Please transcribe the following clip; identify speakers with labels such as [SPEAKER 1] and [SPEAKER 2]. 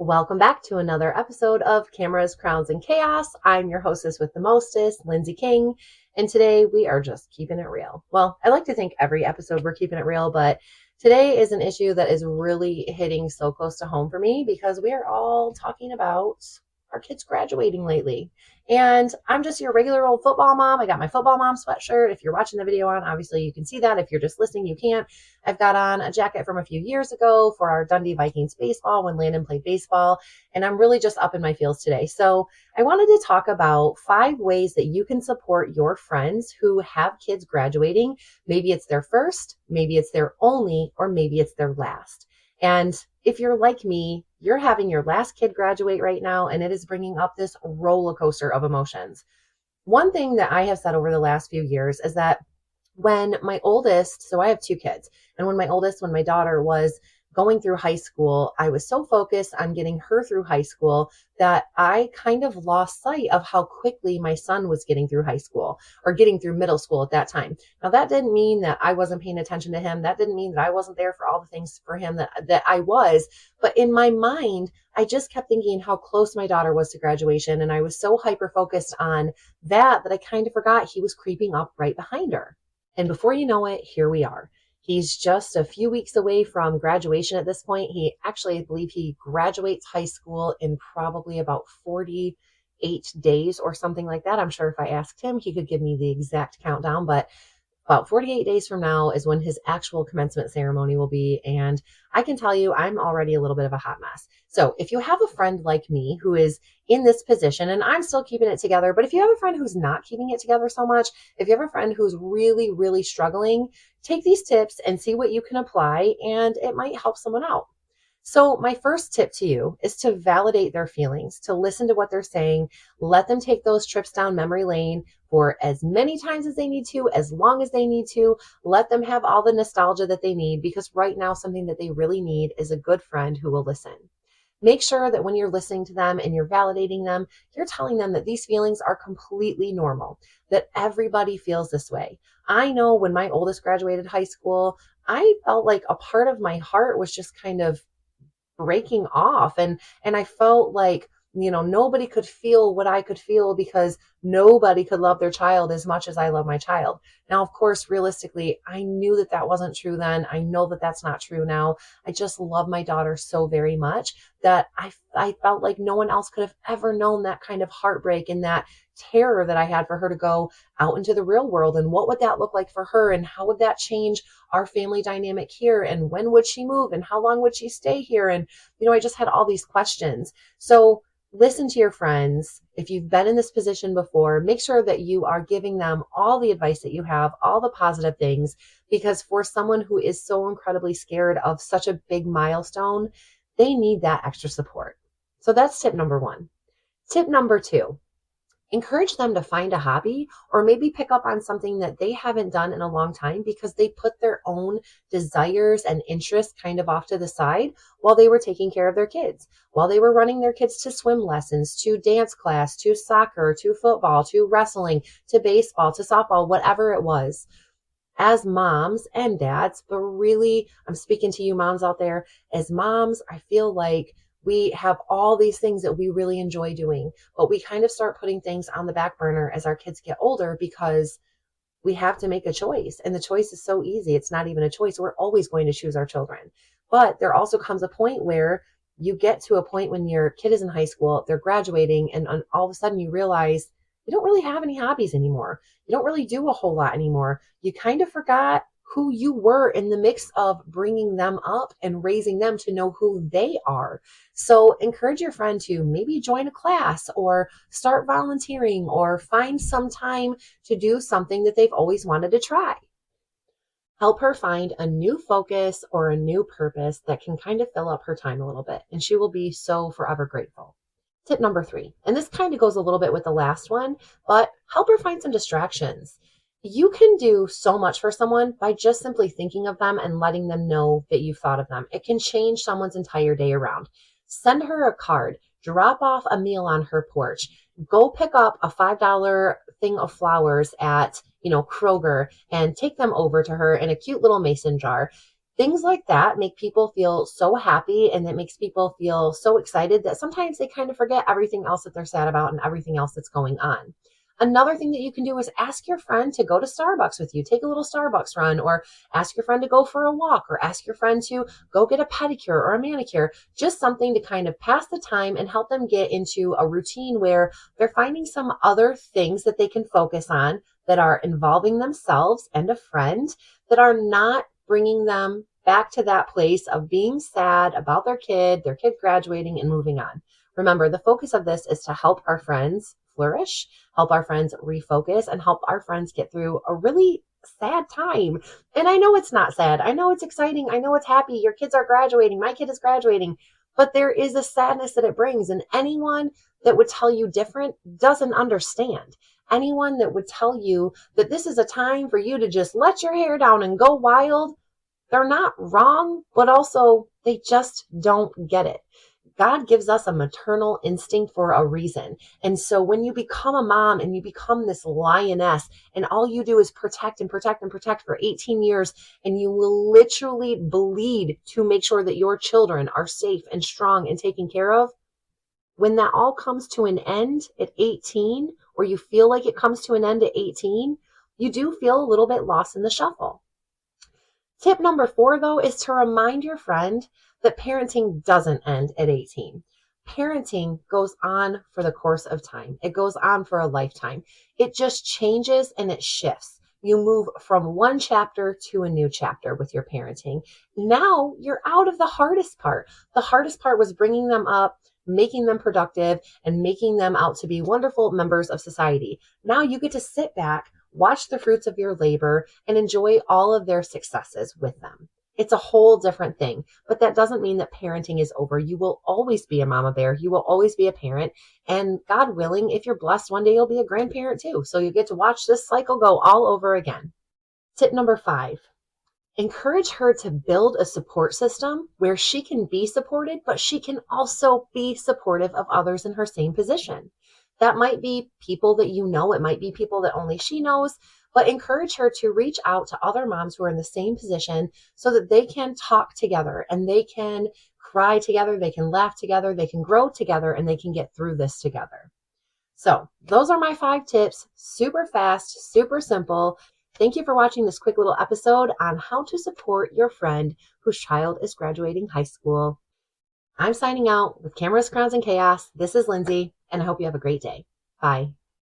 [SPEAKER 1] Welcome back to another episode of Cameras, Crowns, and Chaos. I'm your hostess with the mostest, Lindsay King, and today we are just keeping it real. Well, I like to think every episode we're keeping it real, but today is an issue that is really hitting so close to home for me because we are all talking about our kids graduating lately. And I'm just your regular old football mom. I got my football mom sweatshirt. If you're watching the video on, obviously you can see that. If you're just listening, you can't. I've got on a jacket from a few years ago for our Dundee Vikings baseball when Landon played baseball. And I'm really just up in my feels today. So I wanted to talk about 5 ways that you can support your friends who have kids graduating. Maybe it's their first, maybe it's their only, or maybe it's their last. And if you're like me, you're having your last kid graduate right now, and it is bringing up this roller coaster of emotions. One thing that I have said over the last few years is that when my oldest, so I have 2 kids, and when my daughter was going through high school, I was so focused on getting her through high school that I kind of lost sight of how quickly my son was getting through high school or getting through middle school at that time. Now, that didn't mean that I wasn't paying attention to him. That didn't mean that I wasn't there for all the things for him that I was. But in my mind, I just kept thinking how close my daughter was to graduation. And I was so hyper focused on that I kind of forgot he was creeping up right behind her. And before you know it, here we are. He's just a few weeks away from graduation at this point. I believe he graduates high school in probably about 48 days or something like that. I'm sure if I asked him, he could give me the exact countdown, but about 48 days from now is when his actual commencement ceremony will be. And I can tell you, I'm already a little bit of a hot mess. So if you have a friend like me who is in this position, and I'm still keeping it together, but if you have a friend who's not keeping it together so much, if you have a friend who's really, really struggling, take these tips and see what you can apply, and it might help someone out. So my first tip to you is to validate their feelings, to listen to what they're saying, let them take those trips down memory lane for as many times as they need to, as long as they need to. Let them have all the nostalgia that they need, because right now something that they really need is a good friend who will listen. Make sure that when you're listening to them and you're validating them, you're telling them that these feelings are completely normal, that everybody feels this way. I know when my oldest graduated high school, I felt like a part of my heart was just kind of breaking off, and I felt like, nobody could feel what I could feel because nobody could love their child as much as I love my child. Now, of course, realistically, I knew that wasn't true then. I know that that's not true now. I just love my daughter so very much that I felt like no one else could have ever known that kind of heartbreak and that terror that I had for her to go out into the real world. And what would that look like for her? And how would that change our family dynamic here? And when would she move? And how long would she stay here? And, I just had all these questions. So listen to your friends. If you've been in this position before, make sure that you are giving them all the advice that you have, all the positive things, because for someone who is so incredibly scared of such a big milestone, they need that extra support. So that's tip number 1. Tip number 2. Encourage them to find a hobby or maybe pick up on something that they haven't done in a long time because they put their own desires and interests kind of off to the side while they were taking care of their kids, while they were running their kids to swim lessons, to dance class, to soccer, to football, to wrestling, to baseball, to softball, whatever it was. As moms and dads, but really, I'm speaking to you moms out there, as moms, I feel like we have all these things that we really enjoy doing, but we kind of start putting things on the back burner as our kids get older because we have to make a choice. And the choice is so easy. It's not even a choice. We're always going to choose our children. But there also comes a point where you get to a point when your kid is in high school, they're graduating, and all of a sudden you realize you don't really have any hobbies anymore. You don't really do a whole lot anymore. You kind of forgot who you were in the mix of bringing them up and raising them to know who they are. So encourage your friend to maybe join a class or start volunteering or find some time to do something that they've always wanted to try. Help her find a new focus or a new purpose that can kind of fill up her time a little bit, and she will be so forever grateful. Tip number 3, and this kind of goes a little bit with the last one, but help her find some distractions. You can do so much for someone by just simply thinking of them and letting them know that you've thought of them. It can change someone's entire day around. Send her a card, drop off a meal on her porch, go pick up a $5 thing of flowers at, Kroger and take them over to her in a cute little mason jar. Things like that make people feel so happy, and it makes people feel so excited that sometimes they kind of forget everything else that they're sad about and everything else that's going on. Another thing that you can do is ask your friend to go to Starbucks with you. Take a little Starbucks run, or ask your friend to go for a walk, or ask your friend to go get a pedicure or a manicure. Just something to kind of pass the time and help them get into a routine where they're finding some other things that they can focus on that are involving themselves and a friend, that are not bringing them back to that place of being sad about their kid graduating and moving on. Remember, the focus of this is to help our friends flourish, help our friends refocus, and help our friends get through a really sad time. And I know it's not sad. I know it's exciting. I know it's happy. Your kids are graduating. My kid is graduating. But there is a sadness that it brings. And anyone that would tell you different doesn't understand. Anyone that would tell you that this is a time for you to just let your hair down and go wild, they're not wrong, but also they just don't get it. God gives us a maternal instinct for a reason. And so when you become a mom and you become this lioness, and all you do is protect and protect and protect for 18 years, and you will literally bleed to make sure that your children are safe and strong and taken care of, when that all comes to an end at 18, or you feel like it comes to an end at 18, you do feel a little bit lost in the shuffle. Tip number 4, though, is to remind your friend that parenting doesn't end at 18. Parenting goes on for the course of time. It goes on for a lifetime. It just changes and it shifts. You move from one chapter to a new chapter with your parenting. Now you're out of the hardest part. The hardest part was bringing them up, making them productive, and making them out to be wonderful members of society. Now you get to sit back, watch the fruits of your labor, and enjoy all of their successes with them. It's a whole different thing, but that doesn't mean that parenting is over. You will always be a mama bear. You will always be a parent. And God willing, if you're blessed, one day you'll be a grandparent too. So you get to watch this cycle go all over again. Tip number 5, encourage her to build a support system where she can be supported, but she can also be supportive of others in her same position. That might be people that you know. It might be people that only she knows, but encourage her to reach out to other moms who are in the same position so that they can talk together and they can cry together, they can laugh together, they can grow together, and they can get through this together. So those are my 5 tips. Super fast, super simple. Thank you for watching this quick little episode on how to support your friend whose child is graduating high school. I'm signing out with Cameras, Crowns, and Chaos. This is Lindsay, and I hope you have a great day. Bye.